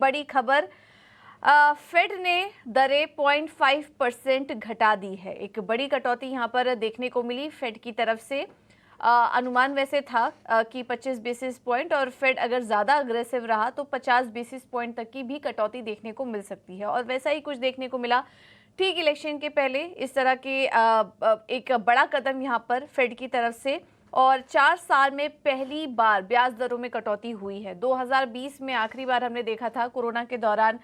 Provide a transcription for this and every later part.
बड़ी खबर, फेड ने दरें 0.5% घटा दी है। एक बड़ी कटौती यहां पर देखने को मिली फेड की तरफ से। अनुमान वैसे था कि 25 बेसिस पॉइंट, और फेड अगर ज़्यादा अग्रेसिव रहा तो 50 बेसिस पॉइंट तक की भी कटौती देखने को मिल सकती है, और वैसा ही कुछ देखने को मिला। ठीक इलेक्शन के पहले इस तरह के एक बड़ा कदम यहां पर फेड की तरफ से, और 4 साल में पहली बार ब्याज दरों में कटौती हुई है। 2020 में आखिरी बार हमने देखा था, कोरोना के दौरान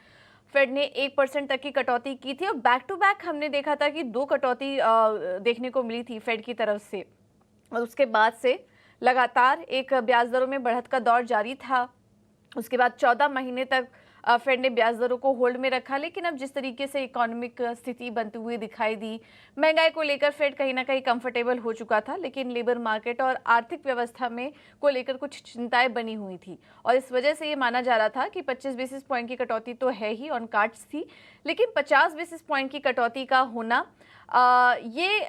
फेड ने 1% तक की कटौती की थी, और बैक टू बैक हमने देखा था कि 2 कटौती देखने को मिली थी फेड की तरफ से। और उसके बाद से लगातार एक ब्याज दरों में बढ़त का दौर जारी था। उसके बाद 14 महीने तक फेड ने ब्याज दरों को होल्ड में रखा, लेकिन अब जिस तरीके से इकोनॉमिक स्थिति बनती हुई दिखाई दी, महंगाई को लेकर फेड कहीं ना कहीं कंफर्टेबल हो चुका था, लेकिन लेबर मार्केट और आर्थिक व्यवस्था में को लेकर कुछ चिंताएं बनी हुई थी, और इस वजह से ये माना जा रहा था कि 25 बेसिस पॉइंट की कटौती तो है ही, ऑन कार्ड्स थी, लेकिन 50 बेसिस पॉइंट की कटौती का होना ये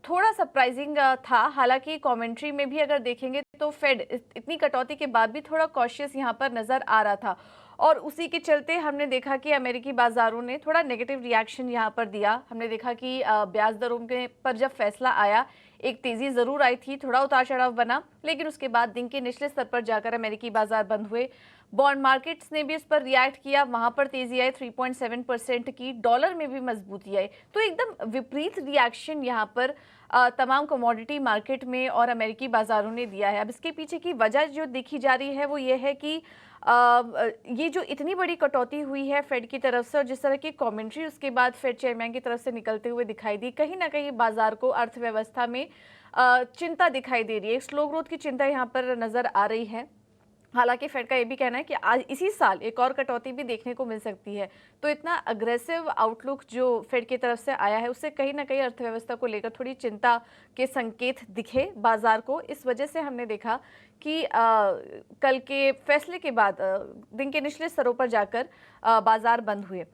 थोड़ा सरप्राइजिंग था। हालांकि कमेंट्री में भी अगर देखेंगे तो फेड इतनी कटौती के बाद भी थोड़ा कॉशियस यहां पर नजर आ रहा था, और उसी के चलते हमने देखा कि अमेरिकी बाजारों ने थोड़ा नेगेटिव रिएक्शन यहां पर दिया। हमने देखा कि ब्याज दरों के पर जब फैसला आया, एक तेजी जरूर आई थी, थोड़ा उतार चढ़ाव बना, लेकिन उसके बाद दिन के निचले स्तर पर जाकर अमेरिकी बाजार बंद हुए। बॉन्ड मार्केट्स ने भी इस पर रिएक्ट किया, वहां पर तेजी आई 3.7% की, डॉलर में भी मजबूती आई। तो एकदम विपरीत रिएक्शन यहां पर तमाम कमोडिटी मार्केट में और अमेरिकी बाजारों ने दिया है। अब इसके पीछे की वजह जो देखी जा रही है वो ये है कि ये जो इतनी बड़ी कटौती हुई है फेड की तरफ से, और जिस तरह की कमेंट्री उसके बाद फेड चेयरमैन की तरफ से निकलते हुए दिखाई दी, कहीं ना कहीं बाजार को अर्थव्यवस्था में चिंता दिखाई दे रही है। स्लो ग्रोथ की चिंता यहाँ पर नजर आ रही है। हालांकि फेड का ये भी कहना है कि आज इसी साल एक और कटौती भी देखने को मिल सकती है। तो इतना अग्रेसिव आउटलुक जो फेड की तरफ से आया है, उससे कहीं ना कहीं अर्थव्यवस्था को लेकर थोड़ी चिंता के संकेत दिखे बाजार को। इस वजह से हमने देखा कि कल के फैसले के बाद दिन के निचले स्तरों पर जाकर बाजार बंद हुए।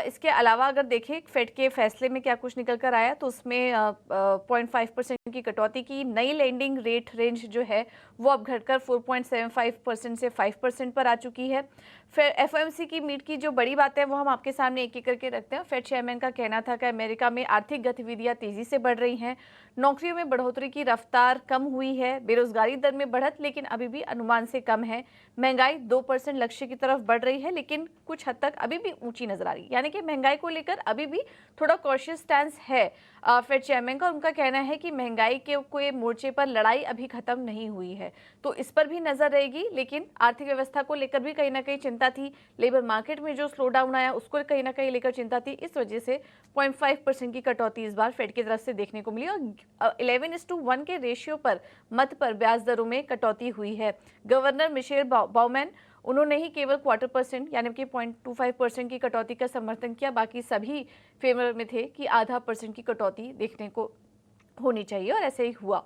इसके अलावा अगर देखें फेड के फैसले में क्या कुछ निकल कर आया, तो उसमें 0.5% की कटौती की, नई लेंडिंग रेट रेंज जो है वो अब घटकर 4.75% से 5% पर आ चुकी है। फिर एफओएमसी की मीट की जो बड़ी बात है वो हम आपके सामने एक एक करके रखते हैं। फेड चेयरमैन का कहना था कि अमेरिका में आर्थिक गतिविधियां तेजी से बढ़ रही हैं, नौकरियों में बढ़ोतरी की रफ्तार कम हुई है, बेरोजगारी दर में बढ़त लेकिन अभी भी अनुमान से कम है, महंगाई 2% लक्ष्य की तरफ बढ़ रही है, लेकिन कुछ हद तक अभी भी ऊंची नजर आ रही है। यानी कि महंगाई को लेकर अभी भी थोड़ा कॉशियस स्टैंस है फेड चेयरमैन का। उनका कहना है कि महंगाई के कोई मोर्चे पर लड़ाई अभी खत्म नहीं हुई है, तो इस पर भी नजर रहेगी। लेकिन आर्थिक व्यवस्था को लेकर भी कहीं ना कहीं चिंता थी, लेबर मार्केट में जो स्लो डाउन आया उसको कहीं ना कहीं लेकर चिंता थी। इस वजह से 0.5% की कटौती इस बार फेड की तरफ से देखने को मिली, और 11:1 के रेशियो पर मत पर ब्याज दरों में कटौती हुई है। गवर्नर मिशेल बाउमैन, उन्होंने ही केवल 0.25% यानी कि 0.25% की कटौती का समर्थन किया, बाकी सभी फेवर में थे कि आधा % की कटौती देखने को होनी चाहिए, और ऐसे ही हुआ।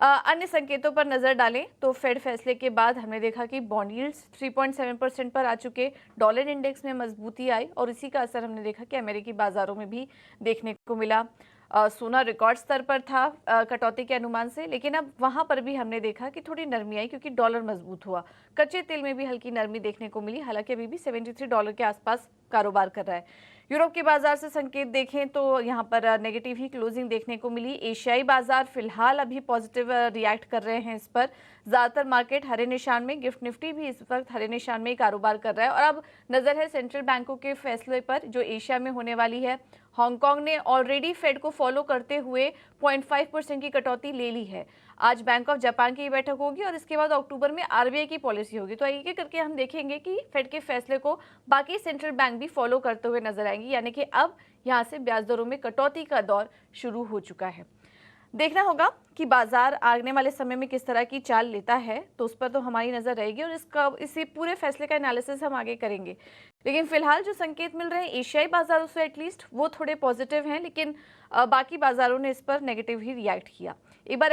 अन्य संकेतों पर नजर डालें तो फेड फैसले के बाद हमने देखा कि बॉन्ड यील्ड्स 3.7% पर आ चुके, डॉलर इंडेक्स में मजबूती आई, और इसी का असर हमने देखा कि अमेरिकी बाजारों में भी देखने को मिला। सोना रिकॉर्ड स्तर पर था कटौती के अनुमान से, लेकिन अब वहां पर भी हमने देखा कि थोड़ी नरमी आई क्योंकि डॉलर मजबूत हुआ। कच्चे तेल में भी हल्की नरमी देखने को मिली, हालांकि अभी भी $73 के आसपास कारोबार कर रहा है। यूरोप के बाजार से संकेत देखें तो यहाँ पर नेगेटिव ही क्लोजिंग देखने को मिली। एशियाई बाजार फिलहाल अभी पॉजिटिव रिएक्ट कर रहे हैं इस पर। ज्यादातर मार्केट हरे निशान में, गिफ्ट निफ्टी भी इस वक्त हरे निशान में ही कारोबार कर रहा है। और अब नजर है सेंट्रल बैंकों के फैसले पर जो एशिया में होने वाली है। हांगकांग ने ऑलरेडी फेड को फॉलो करते हुए 0.5% की कटौती ले ली है। आज बैंक ऑफ जापान की बैठक होगी, और इसके बाद अक्टूबर में आरबीआई की पॉलिसी होगी। तो एक एक करके हम देखेंगे कि फेड के फैसले को बाकी सेंट्रल बैंक भी फॉलो करते हुए नजर आएंगी, यानी कि अब यहां से ब्याज दरों में कटौती का दौर शुरू हो चुका है। देखना होगा कि बाजार आने वाले समय में किस तरह की चाल लेता है, तो उस पर तो हमारी नजर रहेगी, और इसी पूरे फैसले का एनालिसिस हम आगे करेंगे। लेकिन फिलहाल जो संकेत मिल रहे हैं एशियाई बाजारों से एटलीस्ट वो थोड़े पॉजिटिव हैं, लेकिन बाकी बाजारों ने इस पर नेगेटिव ही रिएक्ट किया। एक बार